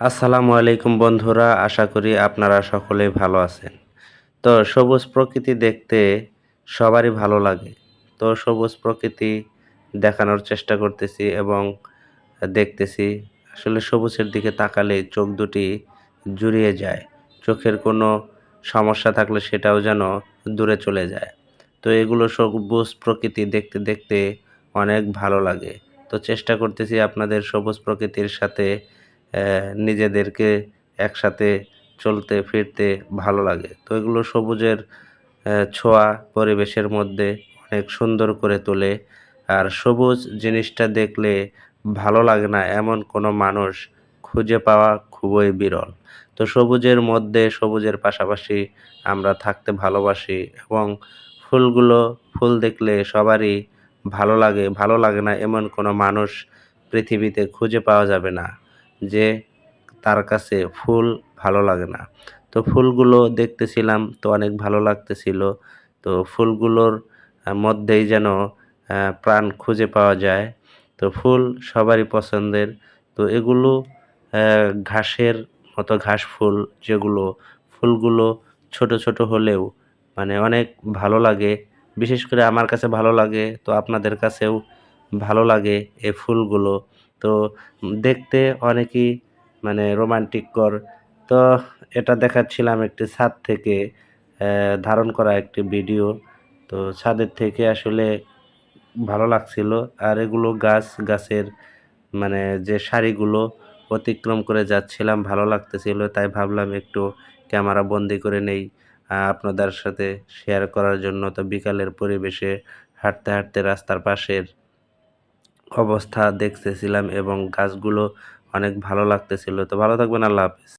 আসসালামু আলাইকুম বন্ধুরা, আশা করি আপনারা সকলেই ভালো আছেন। তো সবুজ প্রকৃতি দেখতে সবারই ভালো লাগে। তো সবুজ প্রকৃতি দেখানোর চেষ্টা করতেছি এবং দেখতেছি। আসলে সবুজের দিকে তাকালেই চোখ দুটি জুড়িয়ে যায়। চোখের কোনো সমস্যা থাকলে সেটাও যেন দূরে চলে যায়। তো এগুলো সবুজ প্রকৃতি দেখতে, দেখতে অনেক ভালো লাগে। তো চেষ্টা করতেছি আপনাদের সবুজ প্রকৃতির সাথে নিজেদেরকে একসাথে চলতে ফিরতে ভালো লাগে। তো এগুলো সবুজের ছোঁয়া পরিবেশের মধ্যে অনেক সুন্দর করে তোলে। আর সবুজ জিনিসটা দেখলে ভালো লাগে না এমন কোনো মানুষ খুঁজে পাওয়া খুবই বিরল। তো সবুজের মধ্যে সবুজের পাশাপাশি আমরা থাকতে ভালোবাসি এবং ফুল দেখলে সবারই ভালো লাগে। ভালো লাগে না এমন কোনো মানুষ পৃথিবীতে খুঁজে পাওয়া যাবে না যে তার কাছে ফুল ভালো লাগে না। তো ফুলগুলো দেখতেছিলাম তো অনেক ভালো লাগতেছিল। তো ফুলগুলোর মধ্যেই যেন প্রাণ খুঁজে পাওয়া যায়। তো ফুল সবারই পছন্দের। তো এগুলো ঘাসের মতো ঘাস ফুল যেগুলো, ফুলগুলো ছোট, ছোট হলেও মানে অনেক ভালো লাগে। বিশেষ করে আমার কাছে ভালো লাগে, তো আপনাদের কাছেও ভালো লাগে এই ফুলগুলো। তো দেখতে অনেকই মানে রোমান্টিকর। তো এটা দেখাচ্ছিলাম একটি ছাদ থেকে ধারণ করা একটি ভিডিও। তো ছাদের থেকে আসলে ভালো লাগছিল। আর এগুলো গাছের মানে যে সারিগুলো অতিক্রম করে যাচ্ছিলাম, ভালো লাগতেছিল। তাই ভাবলাম একটু ক্যামেরা বন্দি করে নেই আপনাদের সাথে শেয়ার করার জন্য। তো বিকালের পরিবেশে হাঁটতে, হাঁটতে রাস্তার পাশের অবস্থা দেখতেছিলাম এবং গাছগুলো অনেক ভালো লাগতেছিল। তো ভালো থাকবেন। আল্লাহ হাফেজ।